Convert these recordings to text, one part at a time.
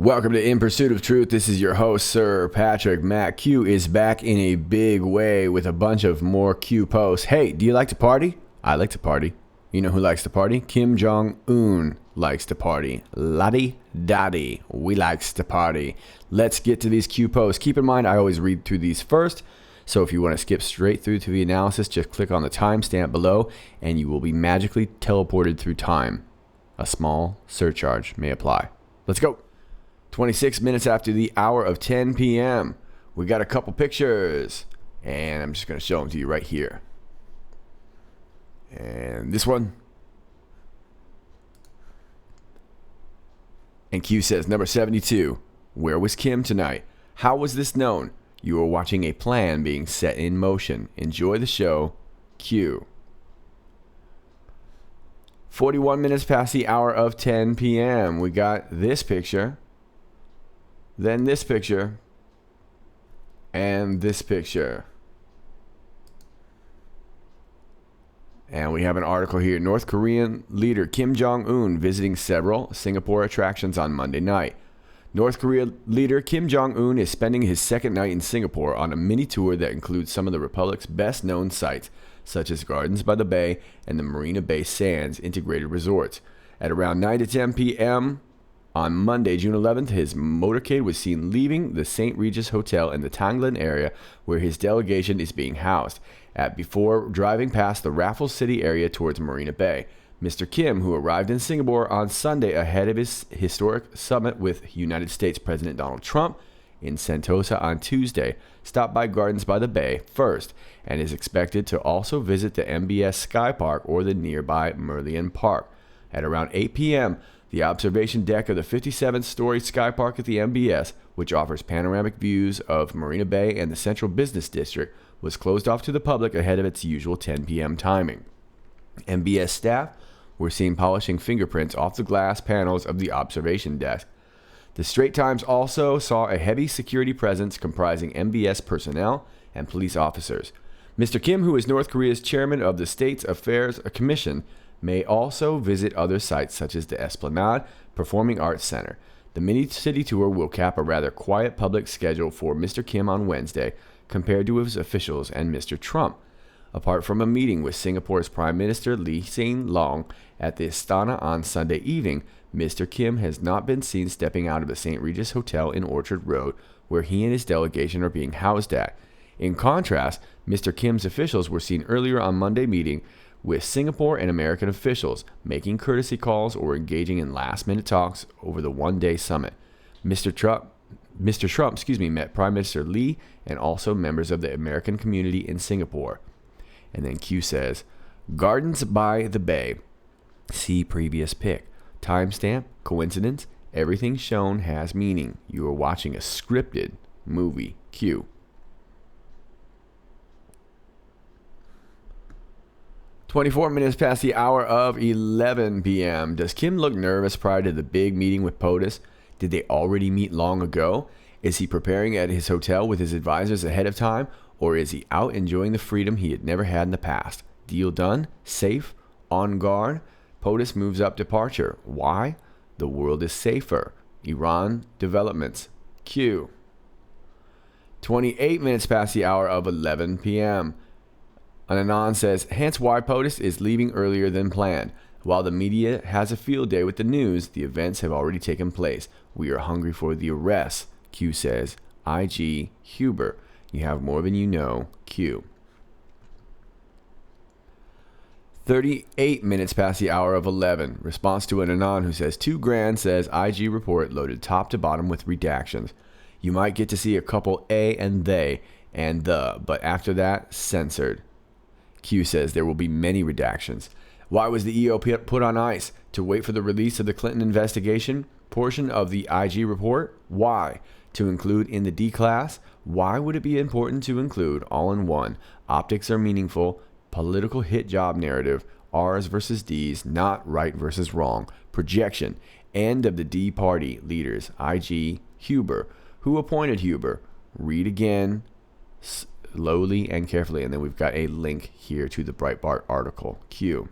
Welcome to In Pursuit of Truth. This is your host, Sir Patrick. Matt Q is back in a big way with a bunch of more Q posts. Hey, do you like to party? I like to party. You know who likes to party? Kim Jong-un likes to party. Lottie-dottie, we likes to party. Let's get to these Q posts. Keep in mind, I always read through these first. So if you want to skip straight through to the analysis, just click on the timestamp below and you will be magically teleported through time. A small surcharge may apply. Let's go. 26 minutes after the hour of 10 p.m. We got a couple pictures, and I'm just going to show them to you right here. And this one. And Q says, number 72, where was Kim tonight? How was this known? You are watching a plan being set in motion. Enjoy the show. Q. 41 minutes past the hour of 10 p.m. We got this picture. Then this picture, and this picture. And we have an article here. North Korean leader Kim Jong-un visiting several Singapore attractions on Monday night. North Korea leader Kim Jong-un is spending his second night in Singapore on a mini tour that includes some of the republic's best-known sites, such as Gardens by the Bay and the Marina Bay Sands integrated resorts. At around 9 to 10 p.m., on Monday, June 11th, his motorcade was seen leaving the St. Regis Hotel in the Tanglin area where his delegation is being housed, before driving past the Raffles City area towards Marina Bay. Mr. Kim, who arrived in Singapore on Sunday ahead of his historic summit with United States President Donald Trump in Sentosa on Tuesday, stopped by Gardens by the Bay first and is expected to also visit the MBS Sky Park or the nearby Merlion Park. At around 8 p.m., the observation deck of the 57-story Sky Park at the MBS, which offers panoramic views of Marina Bay and the Central Business District, was closed off to the public ahead of its usual 10 p.m. timing. MBS staff were seen polishing fingerprints off the glass panels of the observation deck. The Straits Times also saw a heavy security presence comprising MBS personnel and police officers. Mr. Kim, who is North Korea's chairman of the States Affairs Commission, may also visit other sites such as the Esplanade Performing Arts Center. The mini-city tour will cap a rather quiet public schedule for Mr. Kim on Wednesday compared to his officials and Mr. Trump. Apart from a meeting with Singapore's Prime Minister Lee Hsien Loong at the Istana on Sunday evening, Mr. Kim has not been seen stepping out of the St. Regis Hotel in Orchard Road, where he and his delegation are being housed at. In contrast, Mr. Kim's officials were seen earlier on Monday meeting with Singapore and American officials, making courtesy calls or engaging in last-minute talks over the one-day summit. Mr. Trump met Prime Minister Lee and also members of the American community in Singapore. And then Q says, Gardens by the Bay. See previous pic. Timestamp, coincidence, everything shown has meaning. You are watching a scripted movie. Q. 24 minutes past the hour of 11 p.m. Does Kim look nervous prior to the big meeting with POTUS? Did they already meet long ago? Is he preparing at his hotel with his advisors ahead of time? Or is he out enjoying the freedom he had never had in the past? Deal done? Safe? On guard? POTUS moves up departure. Why? The world is safer. Iran developments. Q. 28 minutes past the hour of 11 p.m. Anon says, hence why POTUS is leaving earlier than planned. While the media has a field day with the news, the events have already taken place. We are hungry for the arrests, Q says. IG Huber. You have more than you know, Q. 38 minutes past the hour of 11. Response to an Anon who says, $2,000 says IG report loaded top to bottom with redactions. You might get to see a couple A and they and the, but after that, censored. Q says there will be many redactions. Why was the EO put on ice? To wait for the release of the Clinton investigation portion of the IG report? Why? To include in the D class? Why would it be important to include all in one? Optics are meaningful. Political hit job narrative. R's versus D's, not right versus wrong. Projection. End of the D party leaders. IG Huber. Who appointed Huber? Read again. Slowly and carefully, and then we've got a link here to the Breitbart article. Q.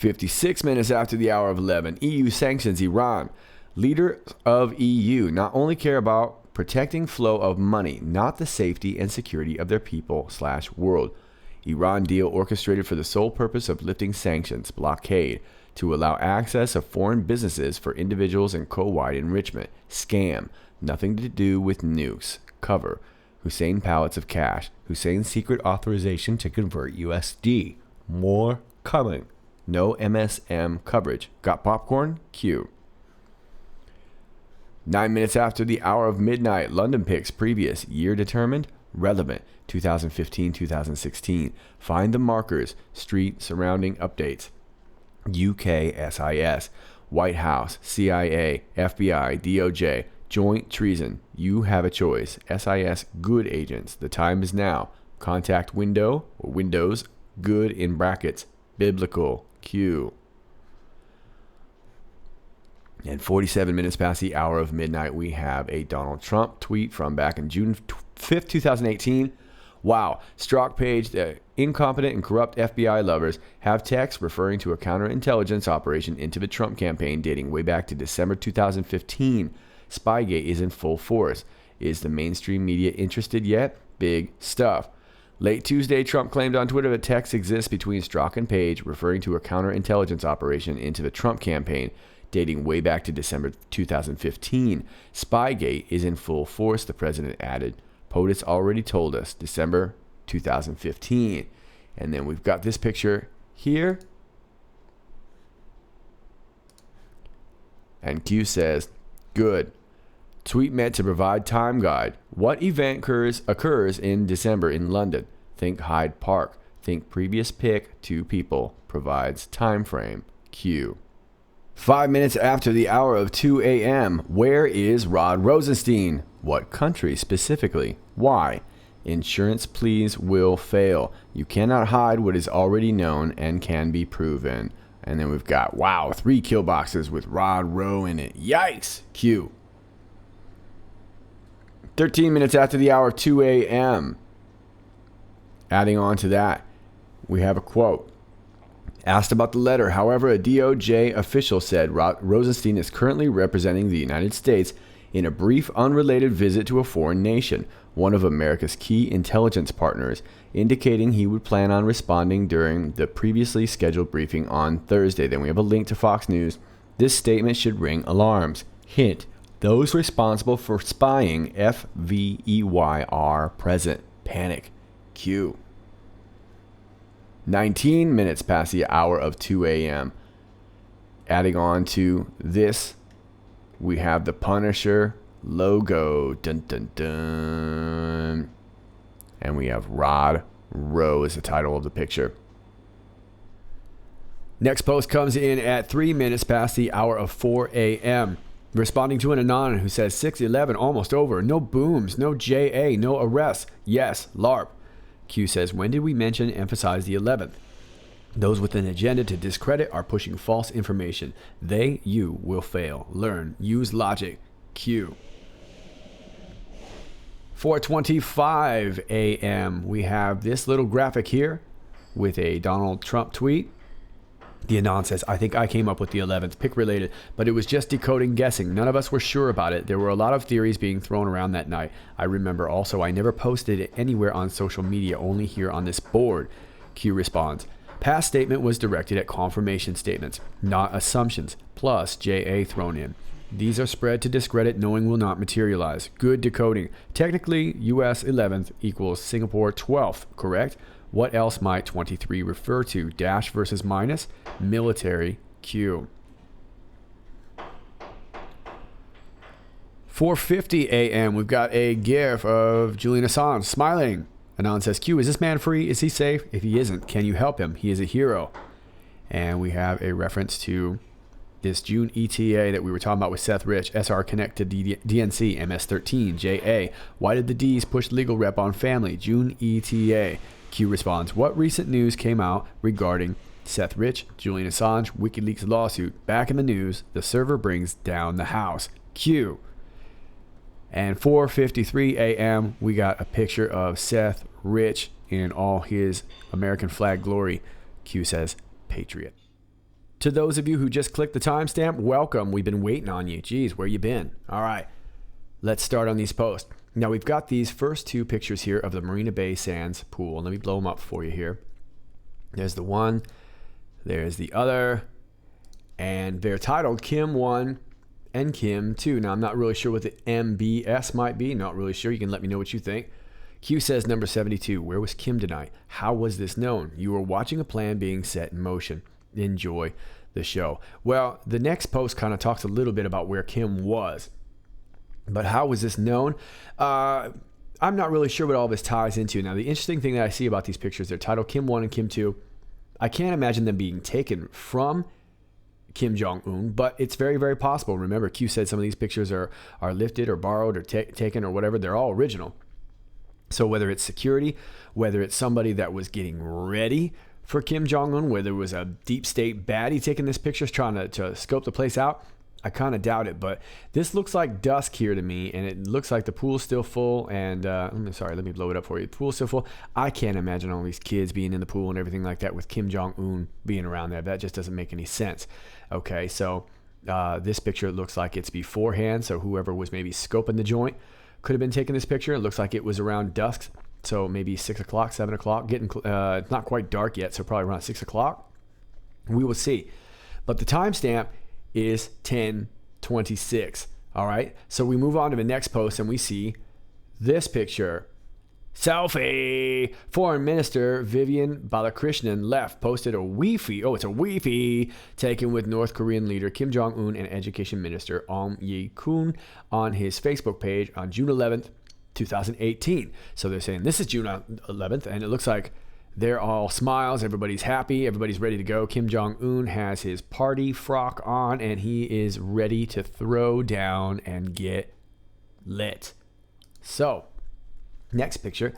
56 minutes after the hour of 11, EU sanctions Iran. Leaders of EU not only care about protecting flow of money, not the safety and security of their people/world. Iran deal orchestrated for the sole purpose of lifting sanctions, blockade, to allow access of foreign businesses for individuals and co-wide enrichment. Scam. Nothing to do with nukes. Cover. Hussein pallets of cash. Hussein's secret authorization to convert USD. More coming. No MSM coverage. Got popcorn? Q. 9 minutes after the hour of midnight, London picks previous year determined, relevant, 2015-2016. Find the markers, street surrounding updates. UK SIS, White House, CIA, FBI, DOJ, joint treason. You have a choice. SIS good agents. The time is now. Contact window or windows, good in brackets, biblical, Q. And 47 minutes past the hour of midnight, we have a Donald Trump tweet from back in June 5th, 2018. Wow. Strzok page, the incompetent and corrupt FBI lovers have texts referring to a counterintelligence operation into the Trump campaign dating way back to December 2015. Spygate is in full force. Is the mainstream media interested yet? Big stuff. Late Tuesday, Trump claimed on Twitter that text exists between Strzok and Page referring to a counterintelligence operation into the Trump campaign dating way back to December 2015. Spygate is in full force, the president added. POTUS already told us, December 2015. And then we've got this picture here. And Q says, good. Tweet meant to provide time guide. What event occurs in December in London? Think Hyde Park. Think previous pick, 2 people. Provides time frame. Q. 5 minutes after the hour of 2 a.m., where is Rod Rosenstein? What country specifically? Why? Insurance pleas will fail. You cannot hide what is already known and can be proven. And then we've got, wow, 3 kill boxes with Rod Rowe in it. Yikes! Q. 13 minutes after the hour of 2 a.m. Adding on to that, we have a quote. Asked about the letter, however, a DOJ official said Rosenstein is currently representing the United States in a brief, unrelated visit to a foreign nation, one of America's key intelligence partners, indicating he would plan on responding during the previously scheduled briefing on Thursday. Then we have a link to Fox News. This statement should ring alarms. Hint, those responsible for spying FVEY are present. Panic. Q. 19 minutes past the hour of 2 a.m. Adding on to this, we have the Punisher logo. Dun, dun, dun. And we have Rod Rowe as the title of the picture. Next post comes in at 3 minutes past the hour of 4 a.m. Responding to an Anon who says 6-11 almost over. No booms, no JA, no arrests. Yes, LARP. Q says, when did we emphasize the 11th? Those with an agenda to discredit are pushing false information. You will fail. Learn. Use logic. Q. 4:25 a.m. We have this little graphic here with a Donald Trump tweet. The Anon says, I think I came up with the 11th, pick related, but it was just decoding guessing. None of us were sure about it. There were a lot of theories being thrown around that night. I remember also I never posted it anywhere on social media, only here on this board. Q responds, past statement was directed at confirmation statements, not assumptions, plus JA thrown in. These are spread to discredit knowing will not materialize. Good decoding. Technically, US 11th equals Singapore 12th, correct? What else might 23 refer to? Dash versus minus? Military. Q. 4:50 a.m. We've got a gif of Julian Assange smiling. Anon says, Q, is this man free? Is he safe? If he isn't, can you help him? He is a hero. And we have a reference to this June ETA that we were talking about with Seth Rich. SR connect to DNC. MS13. JA. Why did the D's push legal rep on family? June ETA. Q responds, what recent news came out regarding Seth Rich, Julian Assange, WikiLeaks lawsuit? Back in the news, the server brings down the house. Q. And 4:53 a.m., we got a picture of Seth Rich in all his American flag glory. Q says, Patriot. To those of you who just clicked the timestamp, welcome. We've been waiting on you. Geez, where you been? All right, let's start on these posts. Now, we've got these first two pictures here of the Marina Bay Sands pool. Let me blow them up for you here. There's the one. There's the other. And they're titled Kim 1 and Kim 2. Now, I'm not really sure what the MBS might be. Not really sure. You can let me know what you think. Q says number 72. Where was Kim tonight? How was this known? You were watching a plan being set in motion. Enjoy the show. Well, the next post kind of talks a little bit about where Kim was. But how was this known? I'm not really sure what all this ties into. Now, the interesting thing that I see about these pictures, they're titled Kim 1 and Kim 2. I can't imagine them being taken from Kim Jong-un, but it's very, very possible. Remember, Q said some of these pictures are lifted or borrowed or taken or whatever. They're all original. So whether it's security, whether it's somebody that was getting ready for Kim Jong-un, whether it was a deep state baddie taking this picture, trying to scope the place out, I kind of doubt it. But this looks like dusk here to me, and it looks like the pool's still full. And let me blow it up for you. The pool's still full. I can't imagine all these kids being in the pool and everything like that with Kim Jong-un being around there. That just doesn't make any sense. Okay, so this picture looks like it's beforehand. So whoever was maybe scoping the joint could have been taking this picture. It looks like it was around dusk. So maybe 6 o'clock, 7 o'clock, it's not quite dark yet, so probably around 6 o'clock. We will see. But the timestamp is 10:26. All right. So we move on to the next post and we see this picture. Selfie. Foreign Minister Vivian Balakrishnan left, posted a Wi-Fi. Oh, it's a Wi-Fi taken with North Korean leader Kim Jong-un and Education Minister Ong Ye-kun on his Facebook page on June 11th. 2018. So they're saying this is June 11th, and it looks like they're all smiles. Everybody's happy. Everybody's ready to go. Kim Jong-un has his party frock on, and he is ready to throw down and get lit. So, next picture,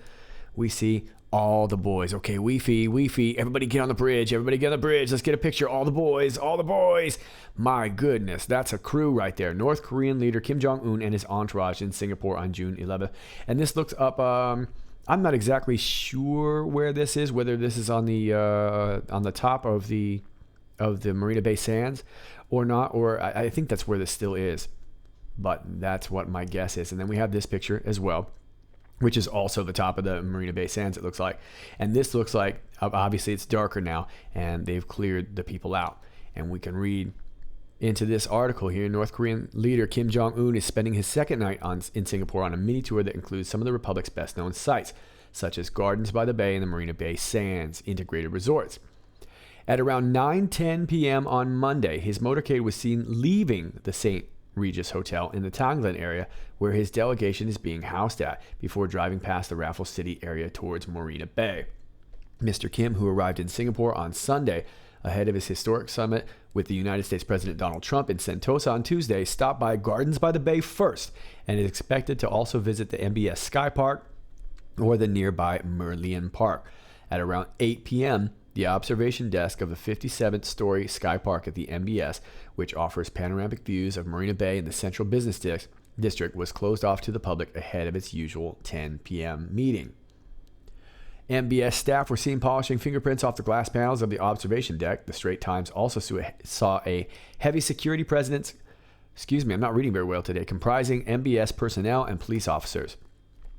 we see all the boys. Okay, Wi-Fi. Everybody get on the bridge. Let's get a picture. All the boys. My goodness, that's a crew right there. North Korean leader Kim Jong-un and his entourage in Singapore on June 11th. And this looks up, I'm not exactly sure where this is, whether this is on the top of the Marina Bay Sands or not, or I think that's where this still is. But that's what my guess is. And then we have this picture as well, which is also the top of the Marina Bay Sands, it looks like. And this looks like, obviously it's darker now, and they've cleared the people out. And we can read into this article here. North Korean leader Kim Jong-un is spending his second night in Singapore on a mini tour that includes some of the Republic's best-known sites, such as Gardens by the Bay and the Marina Bay Sands integrated resorts. At around 9:10 p.m. on Monday, his motorcade was seen leaving the St. Regis Hotel in the Tanglan area, where his delegation is being housed at, before driving past the Raffles City area towards Marina Bay. Mr. Kim, who arrived in Singapore on Sunday ahead of his historic summit with the United States President Donald Trump in Sentosa on Tuesday, stopped by Gardens by the Bay first and is expected to also visit the MBS Sky Park or the nearby Merlion Park. At around 8 p.m., the observation desk of the 57th-story Sky Park at the MBS, which offers panoramic views of Marina Bay and the Central Business District, was closed off to the public ahead of its usual 10 p.m. meeting. MBS staff were seen polishing fingerprints off the glass panels of the observation deck. The Straits Times also saw a heavy security presence, I'm not reading very well today, comprising MBS personnel and police officers.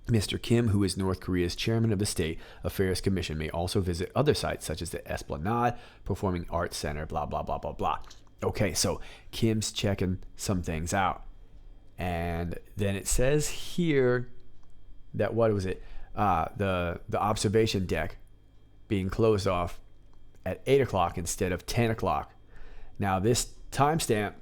Mr. Kim, who is North Korea's chairman of the State Affairs Commission, may also visit other sites such as the Esplanade, Performing Arts Center, blah, blah, blah, blah, blah. Okay, so Kim's checking some things out. And then it says here that, what was it? The observation deck being closed off at 8 o'clock instead of 10 o'clock. Now, this timestamp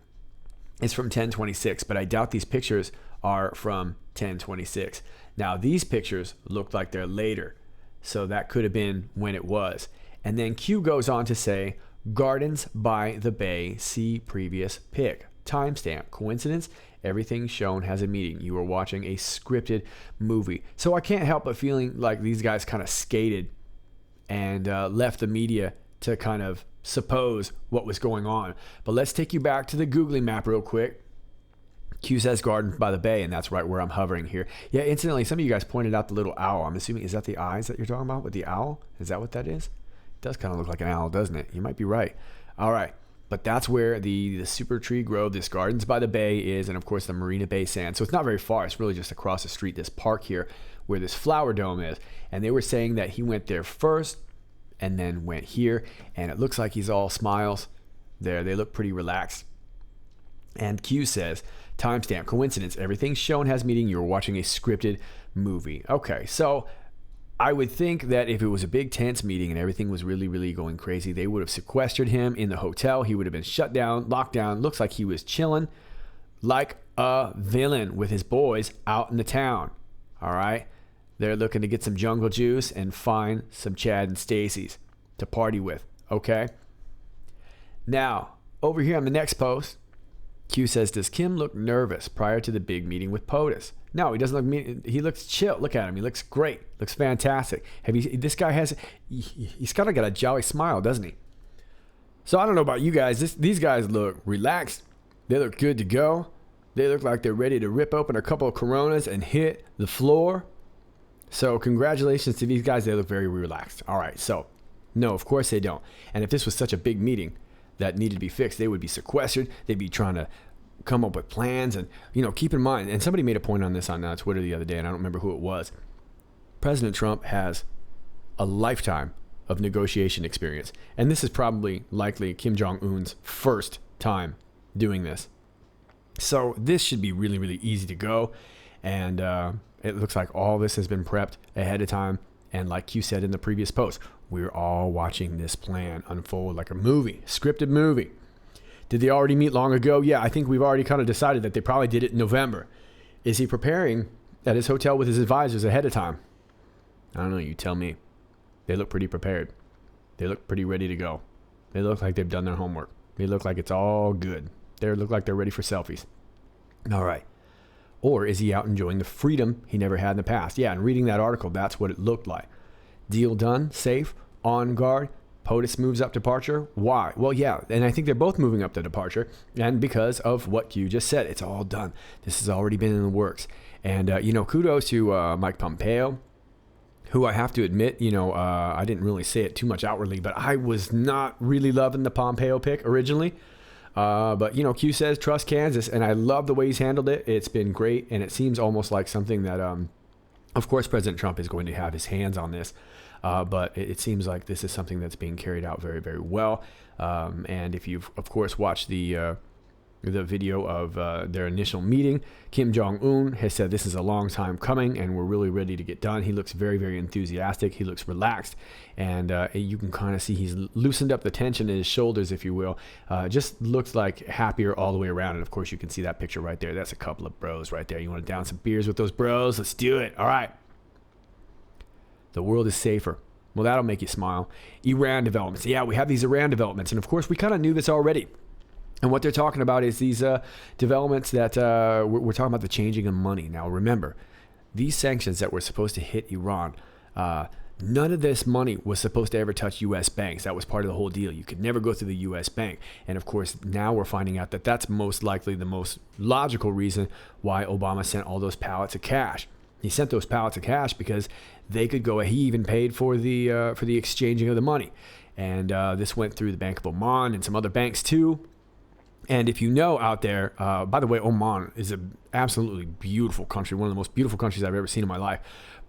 is from 10:26, but I doubt these pictures are from 10:26. Now, these pictures look like they're later, so that could have been when it was. And then Q goes on to say, Gardens by the Bay, see previous pic. Timestamp. Coincidence? Everything shown has a meaning. You are watching a scripted movie. So I can't help but feeling like these guys kind of skated and left the media to kind of suppose what was going on. But let's take you back to the Googly map real quick. Q says Garden by the Bay, and that's right where I'm hovering here. Yeah, incidentally, some of you guys pointed out the little owl. I'm assuming, is that the eyes that you're talking about with the owl? Is that what that is? It does kind of look like an owl, doesn't it? You might be right. All right. But that's where the Super Tree Grove, this Gardens by the Bay is, and of course the Marina Bay Sands. So it's not very far. It's really just across the street, this park here where this flower dome is. And they were saying that he went there first and then went here. And it looks like he's all smiles there. They look pretty relaxed. And Q says, timestamp, coincidence, everything shown has meaning you're watching a scripted movie. Okay, so I would think that if it was a big tense meeting and everything was really, really going crazy, they would have sequestered him in the hotel. He would have been shut down, locked down. Looks like he was chilling like a villain with his boys out in the town. All right? They're looking to get some jungle juice and find some Chad and Stacy's to party with. Okay? Now, over here on the next post, Q says, does Kim look nervous prior to the big meeting with POTUS? No, he doesn't look. He looks chill. Look at him. He looks great. Looks fantastic. This guy has. He's kind of got a jolly smile, doesn't he? So I don't know about you guys. These guys look relaxed. They look good to go. They look like they're ready to rip open a couple of Coronas and hit the floor. So congratulations to these guys. They look very relaxed. All right. So no, of course they don't. And if this was such a big meeting that needed to be fixed, they would be sequestered. They'd be trying to come up with plans. And, keep in mind, and somebody made a point on this on Twitter the other day, and I don't remember who it was. President Trump has a lifetime of negotiation experience. And this is probably likely Kim Jong-un's first time doing this. So this should be really, really easy to go. And it looks like all this has been prepped ahead of time. And like you said in the previous post, we're all watching this plan unfold like a movie, scripted movie. Did they already meet long ago? Yeah, I think we've already kind of decided that they probably did it in November. Is he preparing at his hotel with his advisors ahead of time? I don't know, you tell me. They look pretty prepared. They look pretty ready to go. They look like they've done their homework. They look like it's all good. They look like they're ready for selfies. All right. Or is he out enjoying the freedom he never had in the past? Yeah, and reading that article, that's what it looked like. Deal done, safe, on guard. POTUS moves up departure. Why? Well, yeah, and I think they're both moving up to departure, and because of what you just said, it's all done. This has already been in the works. And, kudos to Mike Pompeo, who I have to admit, I didn't really say it too much outwardly, but I was not really loving the Pompeo pick originally. But Q says trust Kansas, and I love the way he's handled it. It's been great, and it seems almost like something that, of course, President Trump is going to have his hands on this. But it seems like this is something that's being carried out very, very well. And if you've, of course, watched the video of their initial meeting, Kim Jong-un has said this is a long time coming and we're really ready to get done. He looks very, very enthusiastic. He looks relaxed. And you can kind of see he's loosened up the tension in his shoulders, if you will. Just looks like happier all the way around. And, of course, you can see that picture right there. That's a couple of bros right there. You want to down some beers with those bros? Let's do it. All right. The world is safer. Well, that'll make you smile. Iran developments. Yeah, we have these Iran developments. And, of course, we kind of knew this already. And what they're talking about is these developments that we're talking about the changing of money. Now, remember, these sanctions that were supposed to hit Iran, none of this money was supposed to ever touch U.S. banks. That was part of the whole deal. You could never go through the U.S. bank. And, of course, now we're finding out that that's most likely the most logical reason why Obama sent all those pallets of cash. He sent those pallets of cash because they could go. He even paid for the exchanging of the money, and this went through the Bank of Oman and some other banks too. And if you know out there, by the way, Oman is an absolutely beautiful country, one of the most beautiful countries I've ever seen in my life.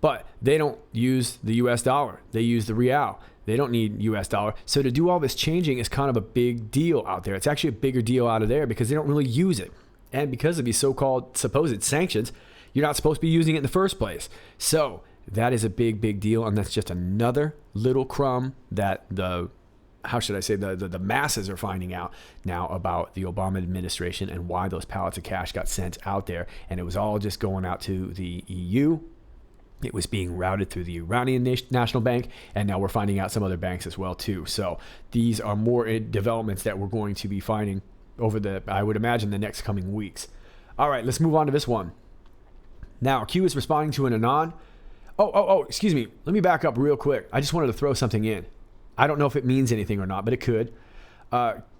But they don't use the U.S. dollar; they use the rial. They don't need U.S. dollar. So to do all this changing is kind of a big deal out there. It's actually a bigger deal out of there because they don't really use it, and because of these so-called supposed sanctions, you're not supposed to be using it in the first place. So that is a big, big deal. And that's just another little crumb that the masses are finding out now about the Obama administration and why those pallets of cash got sent out there. And it was all just going out to the EU. It was being routed through the Iranian National Bank. And now we're finding out some other banks as well, too. So these are more developments that we're going to be finding over I would imagine, the next coming weeks. All right, let's move on to this one. Now, Q is responding to an Anon. Excuse me. Let me back up real quick. I just wanted to throw something in. I don't know if it means anything or not, but it could.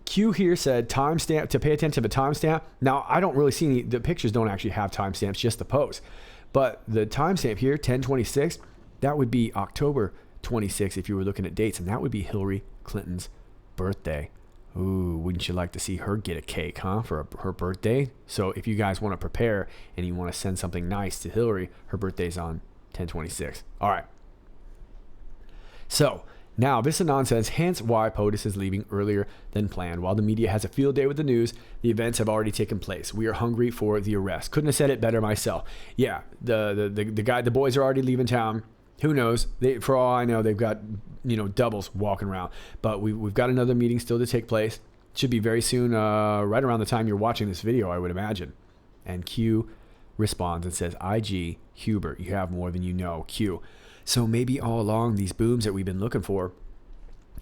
Q here said timestamp, to pay attention to the timestamp. Now, I don't really see the pictures don't actually have timestamps, just the post. But the timestamp here, 10/26, that would be October 26 if you were looking at dates, and that would be Hillary Clinton's birthday. Ooh, wouldn't you like to see her get a cake, huh, for her birthday? So if you guys want to prepare and you want to send something nice to Hillary, her birthday's on 10/26. All right. So now this Anon says, hence why POTUS is leaving earlier than planned. While the media has a field day with the news, the events have already taken place. We are hungry for the arrest. Couldn't have said it better myself. Yeah, the boys are already leaving town. Who knows? For all I know, they've got doubles walking around. But we've got another meeting still to take place. Should be very soon, right around the time you're watching this video, I would imagine. And Q responds and says, IG, Hubert, you have more than you know, Q. So maybe all along these booms that we've been looking for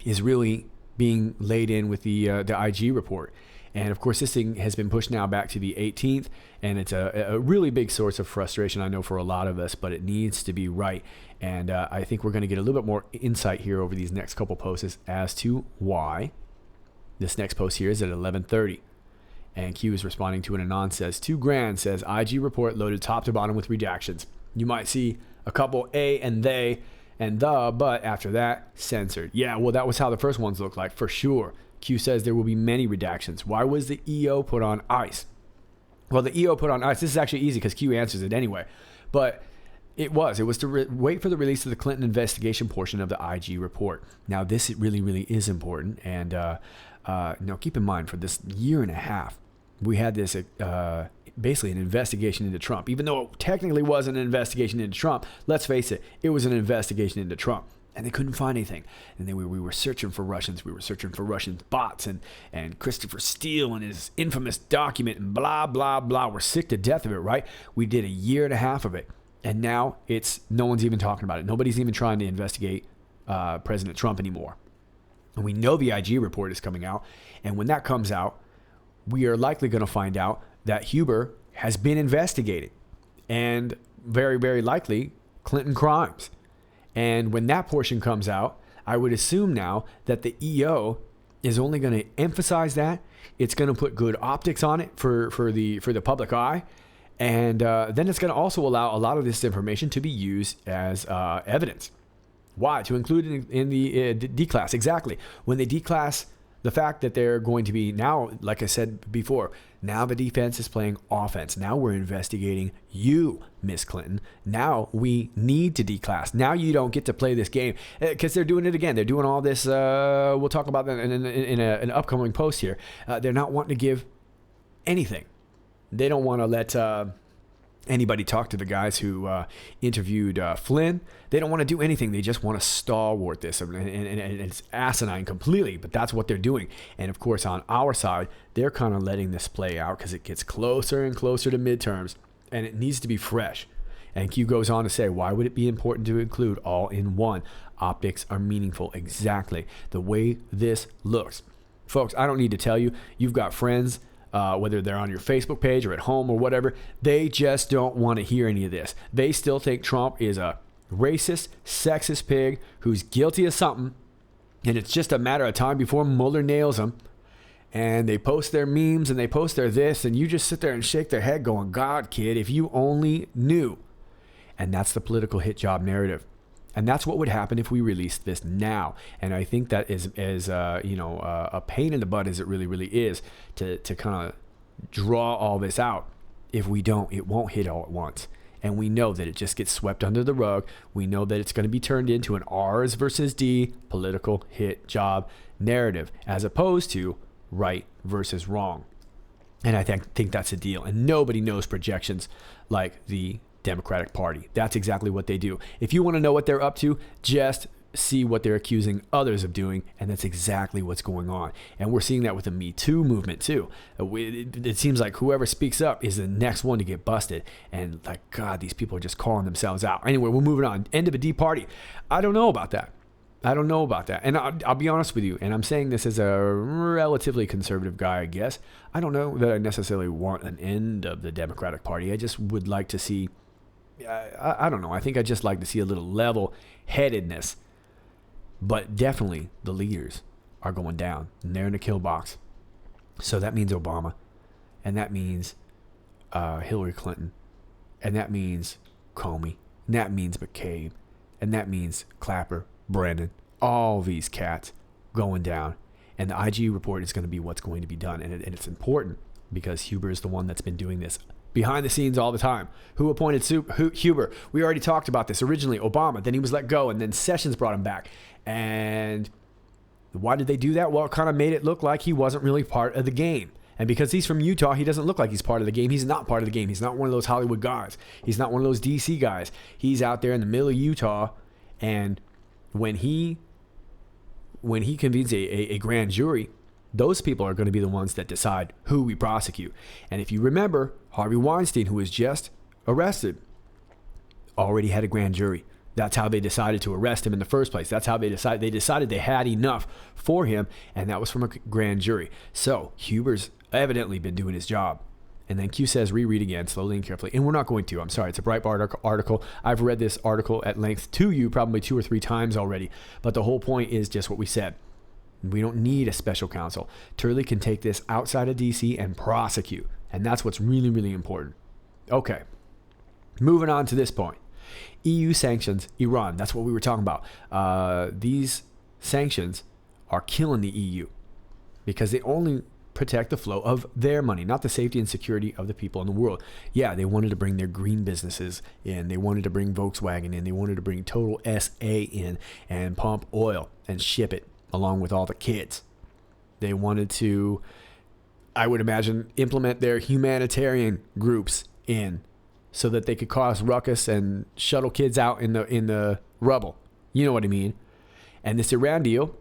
is really being laid in with the IG report. And of course, this thing has been pushed now back to the 18th, and it's a really big source of frustration, I know, for a lot of us, but it needs to be right. And I think we're going to get a little bit more insight here over these next couple posts as to why. This next post here is at 11:30. And Q is responding to an Anon says, 2 grand says IG report loaded top to bottom with redactions. You might see a couple A and they and the, but after that, censored. Yeah, well, that was how the first ones looked like, for sure. Q says there will be many redactions. Why was the EO put on ice? Well, the EO put on ice, this is actually easy because Q answers it anyway. But it was to wait for the release of the Clinton investigation portion of the IG report. Now, this really, really is important. And now keep in mind, for this year and a half, we had this basically an investigation into Trump. Even though it technically wasn't an investigation into Trump, let's face it, it was an investigation into Trump. And they couldn't find anything. And then we were searching for Russians. We were searching for Russian bots and Christopher Steele and his infamous document and blah, blah, blah. We're sick to death of it, right? We did a year and a half of it. And now no one's even talking about it. Nobody's even trying to investigate President Trump anymore. And we know the IG report is coming out. And when that comes out, we are likely going to find out that Huber has been investigated. And very, very likely Clinton crimes. And when that portion comes out, I would assume now that the EO is only going to emphasize that. It's going to put good optics on it for the public eye. And then it's going to also allow a lot of this information to be used as evidence. Why? To include it in the D-class. Exactly. When they D-class the fact that they're going to be now, like I said before, now the defense is playing offense. Now we're investigating you, Miss Clinton. Now we need to declass. Now you don't get to play this game because they're doing it again. They're doing all this. We'll talk about that in an upcoming post here. They're not wanting to give anything. They don't want to let anybody talk to the guys who interviewed Flynn. They don't want to do anything. They just want to stalwart this. And it's asinine completely, but that's what they're doing. And of course, on our side, they're kind of letting this play out because it gets closer and closer to midterms, and it needs to be fresh. And Q goes on to say, why would it be important to include all in one? Optics are meaningful. Exactly. The way this looks. Folks, I don't need to tell you, you've got friends, whether they're on your Facebook page or at home or whatever, they just don't want to hear any of this. They still think Trump is a racist, sexist pig who's guilty of something, and it's just a matter of time before Mueller nails him. And they post their memes and they post their this, and you just sit there and shake their head going, God, kid, if you only knew. And that's the political hit job narrative. And that's what would happen if we released this now. And I think that is as a pain in the butt as it really, really is to kind of draw all this out. If we don't, it won't hit all at once. And we know that it just gets swept under the rug. We know that it's going to be turned into an R's versus D political hit job narrative, as opposed to right versus wrong. And I think that's a deal. And nobody knows projections like the Democratic Party. That's exactly what they do. If you want to know what they're up to, just see what they're accusing others of doing, and that's exactly what's going on. And we're seeing that with the Me Too movement too. It seems like whoever speaks up is the next one to get busted, and like, God, these people are just calling themselves out. Anyway, we're moving on. End of a D party. I don't know about that. And I'll be honest with you, and I'm saying this as a relatively conservative guy, I guess. I don't know that I necessarily want an end of the Democratic Party. I just would like to see, I don't know, I think I'd just like to see a little level-headedness. But definitely the leaders are going down, and they're in the kill box. So that means Obama, and that means Hillary Clinton, and that means Comey, and that means McCabe, and that means Clapper, Brennan, all these cats going down. And the IG report is going to be what's going to be done. And it's important because Huber is the one that's been doing this behind the scenes all the time. Who appointed Huber? We already talked about this. Originally, Obama. Then he was let go. And then Sessions brought him back. And why did they do that? Well, it kind of made it look like he wasn't really part of the game. And because he's from Utah, he doesn't look like he's part of the game. He's not part of the game. He's not one of those Hollywood guys. He's not one of those DC guys. He's out there in the middle of Utah. And when he convenes a grand jury, those people are going to be the ones that decide who we prosecute. And if you remember, Harvey Weinstein, who was just arrested, already had a grand jury. That's how they decided to arrest him in the first place. That's how they decided they had enough for him, and that was from a grand jury. So Huber's evidently been doing his job. And then Q says, reread again, slowly and carefully. And we're not going to. I'm sorry. It's a Breitbart article. I've read this article at length to you probably 2 or 3 times already. But the whole point is just what we said. We don't need a special counsel. Turley can take this outside of D.C. and prosecute. And that's what's really, really important. Okay. Moving on to this point. EU sanctions Iran. That's what we were talking about. These sanctions are killing the EU because they only protect the flow of their money, not the safety and security of the people in the world. Yeah, they wanted to bring their green businesses in. They wanted to bring Volkswagen in. They wanted to bring Total SA in and pump oil and ship it along with all the kids. They wanted to, I would imagine, implement their humanitarian groups in so that they could cause ruckus and shuttle kids out in the rubble. You know what I mean? And this Iran deal,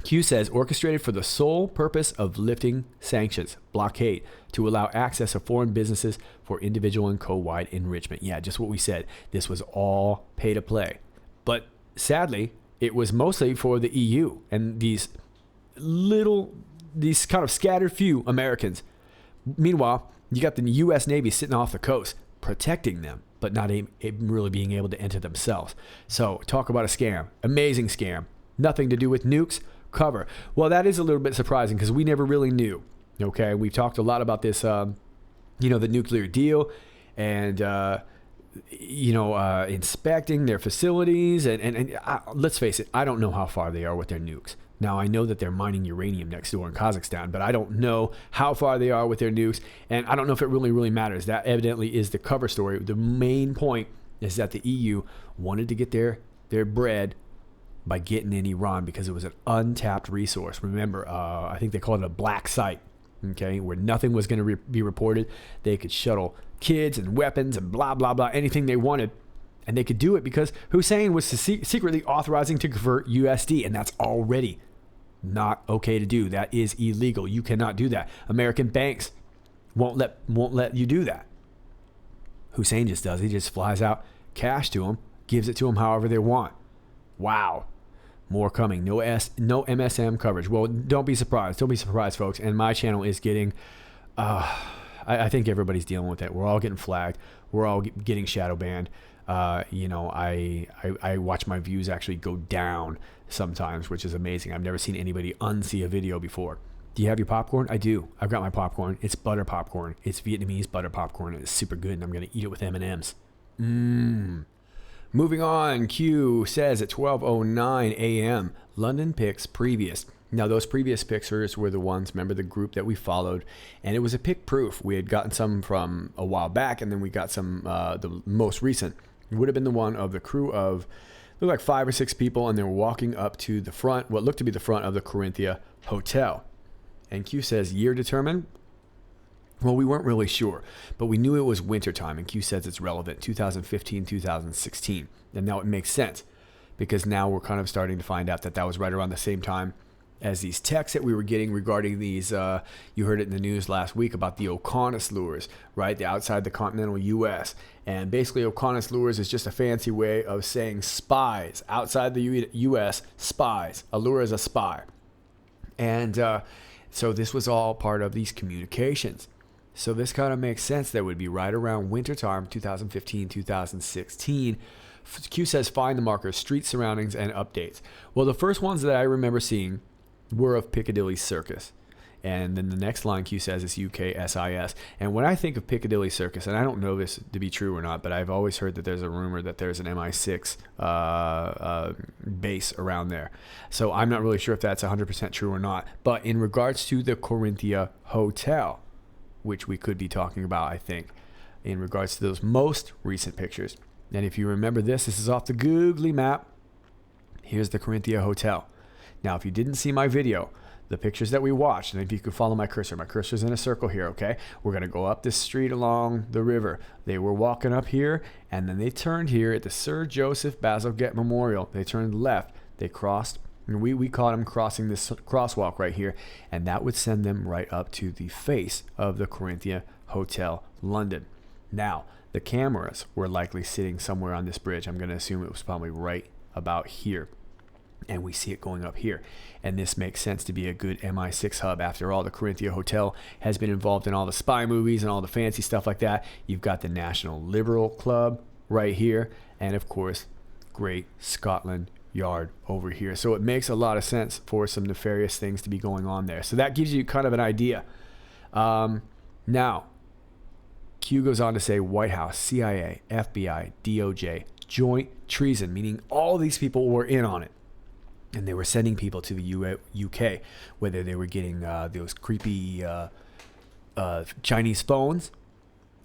Q says, orchestrated for the sole purpose of lifting sanctions, blockade, to allow access of foreign businesses for individual and co-wide enrichment. Yeah, just what we said. This was all pay to play. But sadly, it was mostly for the EU and these kind of scattered few Americans. Meanwhile, you got the U.S. Navy sitting off the coast, protecting them, but not really being able to enter themselves. So talk about a scam. Amazing scam. Nothing to do with nukes. Cover. Well, that is a little bit surprising because we never really knew. Okay, we've talked a lot about this, the nuclear deal and, inspecting their facilities. And let's face it, I don't know how far they are with their nukes. Now, I know that they're mining uranium next door in Kazakhstan, but I don't know how far they are with their nukes. And I don't know if it really, really matters. That evidently is the cover story. The main point is that the EU wanted to get their bread by getting in Iran because it was an untapped resource. Remember, I think they called it a black site, okay, where nothing was going to be reported. They could shuttle kids and weapons and blah, blah, blah, anything they wanted. And they could do it because Hussein was secretly authorizing to convert USD, and that's already not okay to do. That is illegal. You cannot do that. American banks won't let you do that. Hussein just does. He just flies out cash to them, gives it to them however they want. Wow. More coming. No MSM coverage. Well, don't be surprised. Don't be surprised, folks. And my channel is getting, I think everybody's dealing with it. We're all getting flagged. We're all getting shadow banned. I watch my views actually go down sometimes, which is amazing. I've never seen anybody unsee a video before. Do you have your popcorn? I do. I've got my popcorn. It's butter popcorn. It's Vietnamese butter popcorn. It's super good, and I'm going to eat it with M&Ms. Moving on, Q says at 12:09 a.m., London picks previous. Now, those previous pictures were the ones, remember the group that we followed, and it was a pick proof. We had gotten some from a while back, and then we got some, the most recent. It would have been the one of the crew of, looked like 5 or 6 people, and they were walking up to the front, what looked to be the front of the Corinthia Hotel. And Q says, year determined? Well, we weren't really sure, but we knew it was wintertime, and Q says it's relevant, 2015, 2016. And now it makes sense, because now we're kind of starting to find out that that was right around the same time as these texts that we were getting regarding these, you heard it in the news last week about the Oconus lures, right? The outside the continental U.S. And basically Oconus lures is just a fancy way of saying spies. Outside the U.S., spies. A lure is a spy. And so this was all part of these communications. So this kind of makes sense. That would be right around wintertime, 2015, 2016. Q says, find the markers, street surroundings, and updates. Well, the first ones that I remember seeing were of Piccadilly Circus. And then the next line Q says is UKSIS. And when I think of Piccadilly Circus, and I don't know this to be true or not, but I've always heard that there's a rumor that there's an MI6 base around there. So I'm not really sure if that's 100% true or not. But in regards to the Corinthia Hotel, which we could be talking about, I think, in regards to those most recent pictures. And if you remember this is off the Googly map. Here's the Corinthia Hotel. Now, if you didn't see my video, the pictures that we watched, and if you could follow my cursor's in a circle here, okay? We're going to go up this street along the river. They were walking up here, and then they turned here at the Sir Joseph Bazalgette Memorial. They turned left. They crossed, and we caught them crossing this crosswalk right here, and that would send them right up to the face of the Corinthia Hotel, London. Now, the cameras were likely sitting somewhere on this bridge. I'm going to assume it was probably right about here. And we see it going up here. And this makes sense to be a good MI6 hub. After all, the Corinthia Hotel has been involved in all the spy movies and all the fancy stuff like that. You've got the National Liberal Club right here. And of course, Great Scotland Yard over here. So it makes a lot of sense for some nefarious things to be going on there. So that gives you kind of an idea. Now, Q goes on to say White House, CIA, FBI, DOJ, joint treason, meaning all these people were in on it. And they were sending people to the UK, whether they were getting those creepy Chinese phones,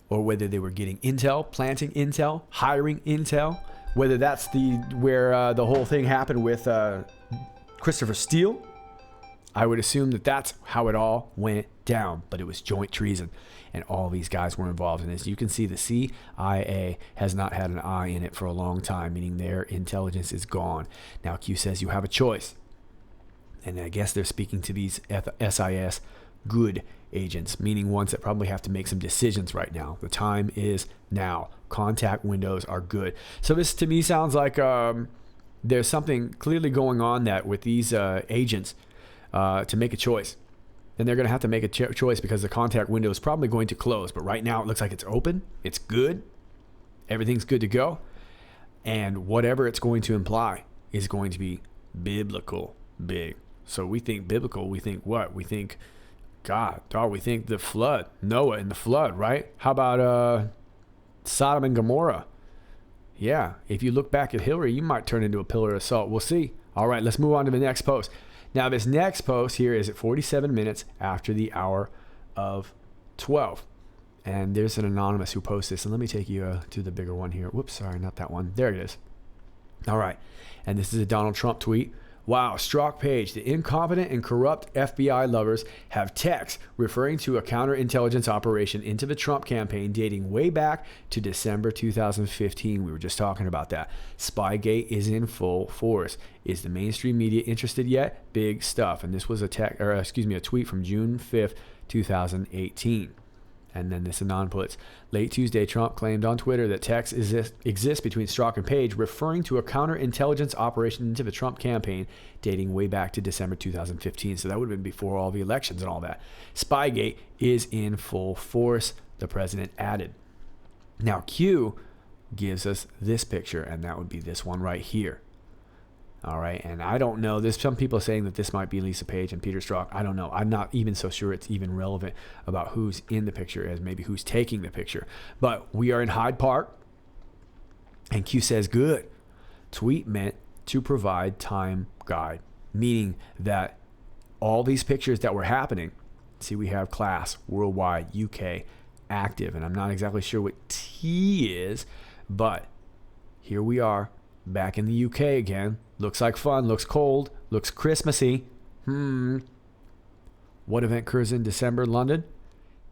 or whether they were getting intel, planting intel, hiring intel, whether that's where the whole thing happened with Christopher Steele. I would assume that that's how it all went down, but it was joint treason, and all these guys were involved in this. You can see the CIA has not had an eye in it for a long time, meaning their intelligence is gone. Now, Q says you have a choice, and I guess they're speaking to these SIS good agents, meaning ones that probably have to make some decisions right now. The time is now. Contact windows are good. So this, to me, sounds like there's something clearly going on that with these agents to make a choice. Then they're going to have to make a choice because the contact window is probably going to close. But right now it looks like it's open. It's good. Everything's good to go. And whatever it's going to imply is going to be biblical big. So we think biblical. We think what? We think God. Dog, we think the flood. Noah and the flood, right? How about Sodom and Gomorrah? Yeah. If you look back at Hillary, you might turn into a pillar of salt. We'll see. All right, let's move on to the next post. Now, this next post here is at 47 minutes after the hour of 12. And there's an anonymous who posts this. And let me take you to the bigger one here. Whoops, sorry, not that one. There it is. All right. And this is a Donald Trump tweet. Wow, Strzok Page, the incompetent and corrupt FBI lovers have texts referring to a counterintelligence operation into the Trump campaign dating way back to December 2015. We were just talking about that. Spygate is in full force. Is the mainstream media interested yet? Big stuff. And this was a tweet from June 5th, 2018. And then this Anon puts, late Tuesday, Trump claimed on Twitter that texts exist between Strzok and Page, referring to a counterintelligence operation into the Trump campaign dating way back to December 2015. So that would have been before all the elections and all that. Spygate is in full force, the president added. Now, Q gives us this picture, and that would be this one right here. All right, and I don't know. There's some people saying that this might be Lisa Page and Peter Strzok. I don't know. I'm not even so sure it's even relevant about who's in the picture as maybe who's taking the picture. But we are in Hyde Park, and Q says, good. Tweet meant to provide time guide, meaning that all these pictures that were happening, see, we have class, worldwide, UK, active, and I'm not exactly sure what T is, but here we are back in the UK again. Looks like fun, looks cold, looks Christmassy. What event occurs in December in London?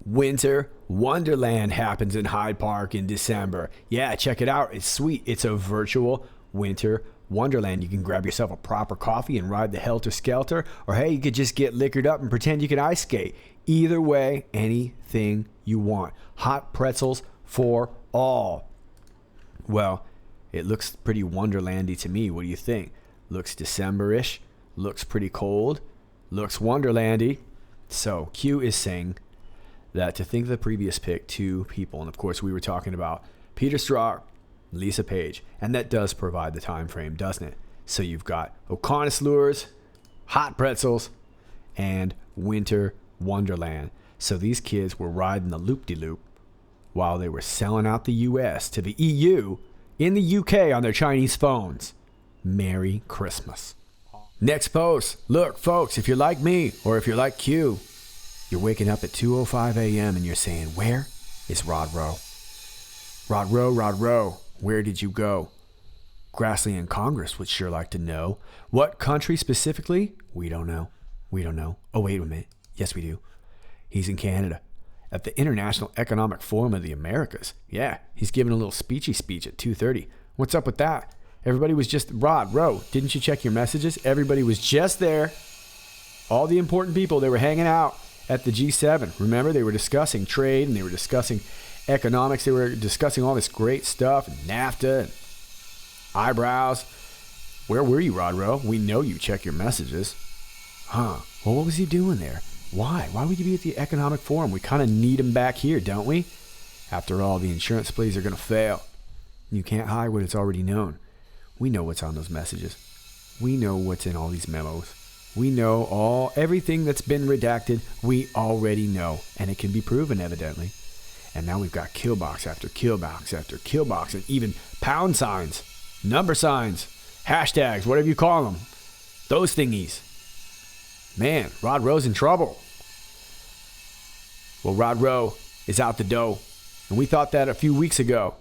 Winter Wonderland happens in Hyde Park in December. Yeah, check it out. It's sweet. It's a virtual winter wonderland. You can grab yourself a proper coffee and ride the helter-skelter, or hey, you could just get liquored up and pretend you can ice skate. Either way, anything you want. Hot pretzels for all. Well, it looks pretty wonderlandy to me. What do you think? Looks December-ish. Looks pretty cold. Looks wonderlandy. So Q is saying that to think of the previous pick, two people, and of course we were talking about Peter Strzok, Lisa Page, and that does provide the time frame, doesn't it? So you've got connoisseurs, hot pretzels, and winter wonderland. So these kids were riding the loop-de-loop while they were selling out the US to the EU in the UK on their Chinese phones. Merry Christmas. Next post. Look, folks, if you're like me or if you're like Q, you're waking up at 2:05 a.m. and you're saying, where is Rod Rowe? Rod Rowe, where did you go? Grassley and Congress would sure like to know. What country specifically? We don't know. Oh, wait a minute. Yes, we do. He's in Canada at the International Economic Forum of the Americas. Yeah, he's giving a little speech at 2:30. What's up with that? Everybody was just, Rod Rowe, didn't you check your messages? Everybody was just there. All the important people, they were hanging out at the G7. Remember, they were discussing trade and they were discussing economics. They were discussing all this great stuff, and NAFTA and eyebrows. Where were you, Rod Rowe? We know you check your messages. Well, what was he doing there? Why would you be at the economic forum? We kind of need him back here, don't we? After all, the insurance plays are going to fail. You can't hide what it's already known. We know what's on those messages. We know what's in all these memos. We know everything that's been redacted. We already know, and it can be proven, evidently. And now we've got kill box after kill box after kill box, and even pound signs, number signs, hashtags, whatever you call them. Those thingies. Man, Rod Rowe's in trouble. Well, Rod Rowe is out the dough, and we thought that a few weeks ago.